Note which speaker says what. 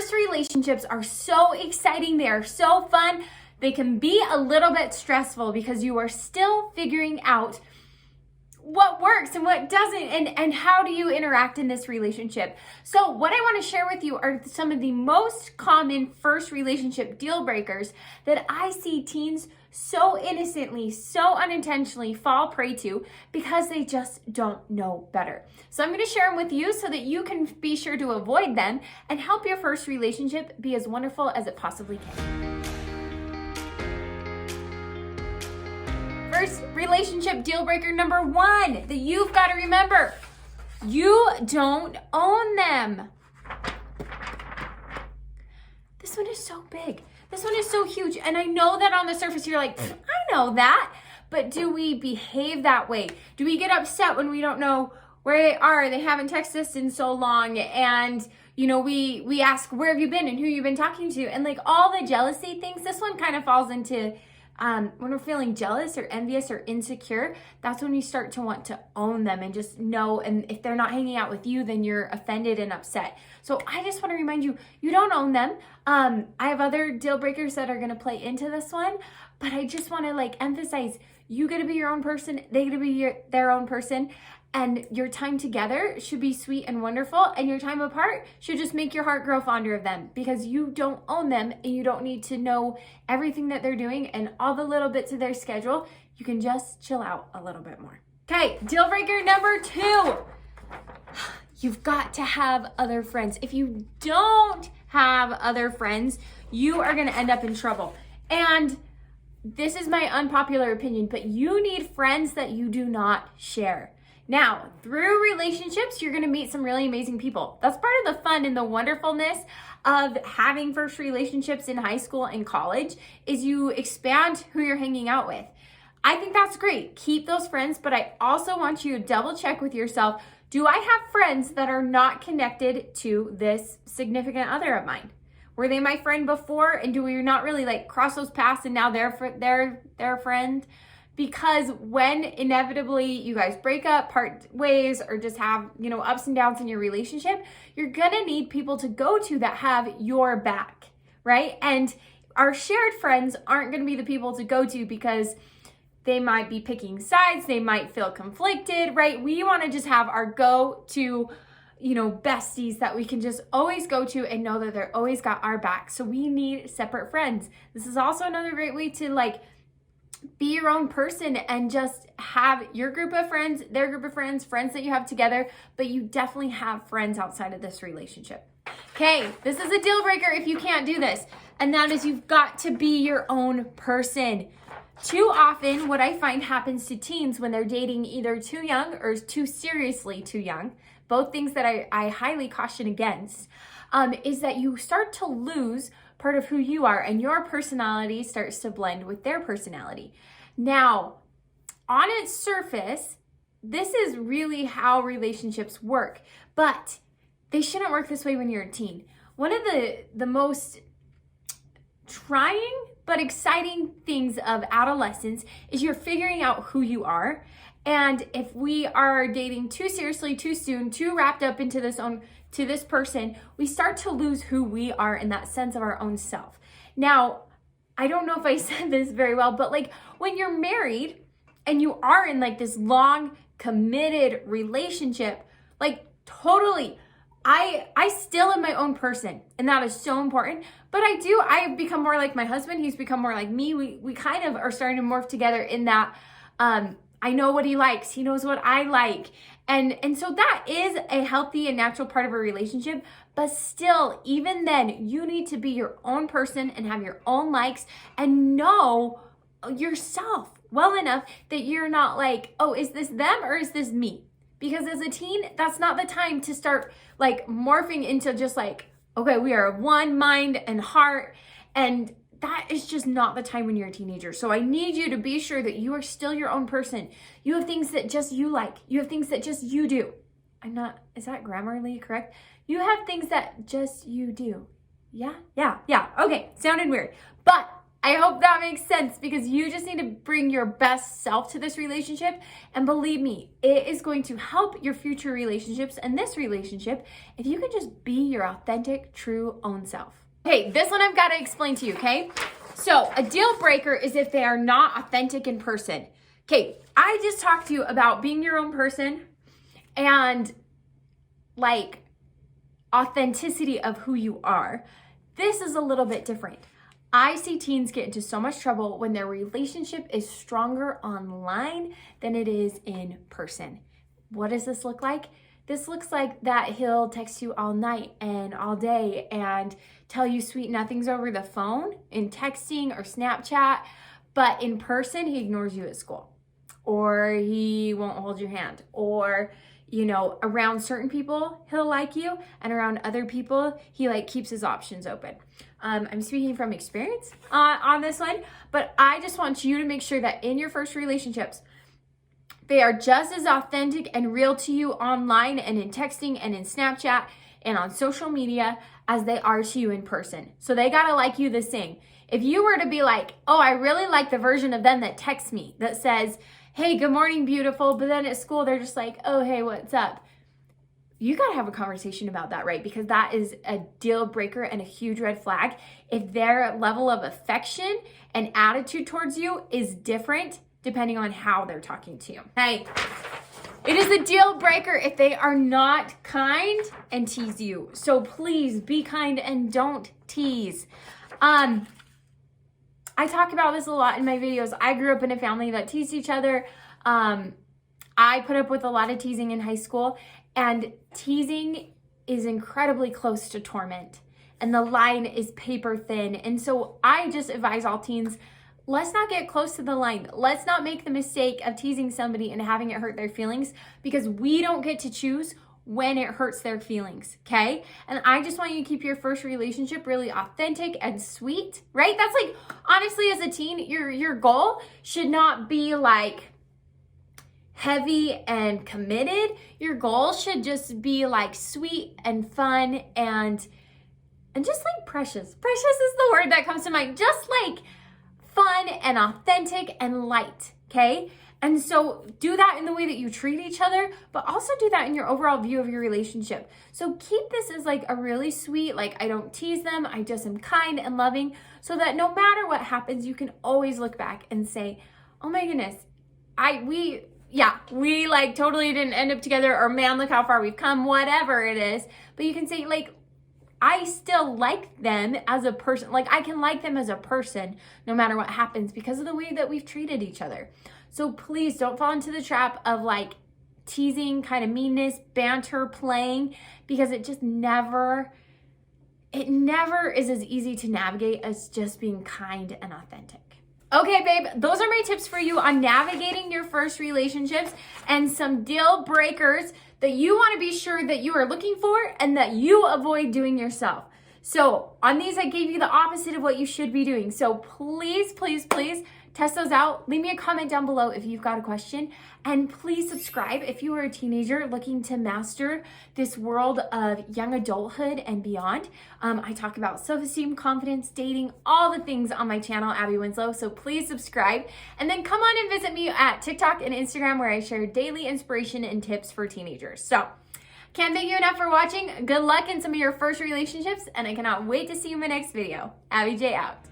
Speaker 1: First relationships are so exciting. They are so fun. They can be a little bit stressful because you are still figuring out what works and what doesn't, and how do you interact in this relationship. So what I want to share with you are some of the most common first relationship deal breakers that I see teens so innocently, so unintentionally fall prey to because they just don't know better. So I'm going to share them with you so that you can be sure to avoid them and help your first relationship be as wonderful as it possibly can. First relationship deal breaker number 1 that you've got to remember: you don't own them. This one is so big. This one is so huge. And I know that on the surface you're like, I know that. But do we behave that way? Do we get upset when we don't know where they are? They haven't texted us in so long. And, you know, we ask, where have you been and who you've been talking to? And like all the jealousy things, this one kind of falls into when we're feeling jealous or envious or insecure. That's when you start to want to own them and just know. And if they're not hanging out with you, then you're offended and upset. So I just want to remind you, you don't own them. I have other deal breakers that are going to play into this one, but I just want to emphasize, you got to be your own person. They got to be their own person. And your time together should be sweet and wonderful. And your time apart should just make your heart grow fonder of them, because you don't own them and you don't need to know everything that they're doing and all the little bits of their schedule. You can just chill out a little bit more. Okay, deal breaker number 2. You've got to have other friends. If you don't have other friends, you are going to end up in trouble. And this is my unpopular opinion, but you need friends that you do not share. Now, through relationships, you're going to meet some really amazing people. That's part of the fun and the wonderfulness of having first relationships in high school and college, is you expand who you're hanging out with. I think that's great. Keep those friends, but I also want you to double check with yourself. Do I have friends that are not connected to this significant other of mine? Were they my friend before, and do we not really cross those paths and now they're their friend? Because when inevitably you guys break up, part ways, or just have, ups and downs in your relationship, you're gonna need people to go to that have your back, right? And our shared friends aren't gonna be the people to go to because they might be picking sides, they might feel conflicted, right? We wanna just have our go-to, besties that we can just always go to and know that they're always got our back. So we need separate friends. This is also another great way to be your own person and just have your group of friends, their group of friends, friends that you have together, but you definitely have friends outside of this relationship. Okay, this is a deal breaker if you can't do this, and that is you've got to be your own person. Too often, what I find happens to teens when they're dating either too young or too seriously too young, both things that I highly caution against, is that you start to lose part of who you are, and your personality starts to blend with their personality. Now, on its surface, this is really how relationships work, but they shouldn't work this way when you're a teen. One of the most trying but exciting things of adolescence is you're figuring out who you are. And if we are dating too seriously, too soon, too wrapped up into this person, we start to lose who we are in that sense of our own self. Now, I don't know if I said this very well, but when you're married and you are in this long committed relationship, totally, I still am my own person, and that is so important. But I've become more like my husband. He's become more like me. We kind of are starting to morph together in that, I know what he likes. He knows what I like. And so that is a healthy and natural part of a relationship. But still, even then, you need to be your own person and have your own likes and know yourself well enough that you're not oh, is this them or is this me? Because as a teen, that's not the time to start morphing into just okay, we are one mind and heart, and that is just not the time when you're a teenager. So I need you to be sure that you are still your own person. You have things that just you like. You have things that just you do. Is that grammarly correct? You have things that just you do. Yeah. Okay, sounded weird. But I hope that makes sense, because you just need to bring your best self to this relationship. And believe me, it is going to help your future relationships and this relationship if you can just be your authentic, true own self. Okay, this one I've got to explain to you, okay? So a deal breaker is if they are not authentic in person. Okay, I just talked to you about being your own person and like authenticity of who you are. This is a little bit different. I see teens get into so much trouble when their relationship is stronger online than it is in person. What does this look like? This looks like that he'll text you all night and all day and tell you sweet nothings over the phone in texting or Snapchat, but in person, he ignores you at school, or he won't hold your hand, or around certain people, he'll like you, and around other people, he keeps his options open. I'm speaking from experience on this one, but I just want you to make sure that in your first relationships, they are just as authentic and real to you online and in texting and in Snapchat and on social media as they are to you in person. So they gotta like you the same. If you were to be like, oh, I really like the version of them that texts me, that says, hey, good morning, beautiful, but then at school they're just like, oh, hey, what's up? You gotta have a conversation about that, right? Because that is a deal breaker and a huge red flag. If their level of affection and attitude towards you is different depending on how they're talking to you. Hey, it is a deal breaker if they are not kind and tease you. So please be kind and don't tease. I talk about this a lot in my videos. I grew up in a family that teased each other. I put up with a lot of teasing in high school, and teasing is incredibly close to torment, and the line is paper thin. And so I just advise all teens, let's not get close to the line. Let's not make the mistake of teasing somebody and having it hurt their feelings, because we don't get to choose when it hurts their feelings, okay? And I just want you to keep your first relationship really authentic and sweet, right? That's honestly, as a teen, your goal should not be heavy and committed. Your goal should just be sweet and fun and just precious. Precious is the word that comes to mind. Just fun and authentic and light, okay? And so do that in the way that you treat each other, but also do that in your overall view of your relationship. So keep this as a really sweet, I don't tease them, I just am kind and loving, so that no matter what happens, you can always look back and say, oh my goodness, we totally didn't end up together, or man, look how far we've come, whatever it is. But you can say I still like them as a person. I can like them as a person no matter what happens because of the way that we've treated each other. So please don't fall into the trap of teasing, kind of meanness, banter, playing, because it never is as easy to navigate as just being kind and authentic. Okay, babe, those are my tips for you on navigating your first relationships and some deal breakers that you want to be sure that you are looking for and that you avoid doing yourself. So on these, I gave you the opposite of what you should be doing. So please, please, please test those out. Leave me a comment down below if you've got a question. And please subscribe if you are a teenager looking to master this world of young adulthood and beyond. I talk about self-esteem, confidence, dating, all the things on my channel, Abby Winslow. So please subscribe. And then come on and visit me at TikTok and Instagram, where I share daily inspiration and tips for teenagers. So can't thank you enough for watching. Good luck in some of your first relationships, and I cannot wait to see you in my next video. Abby J out.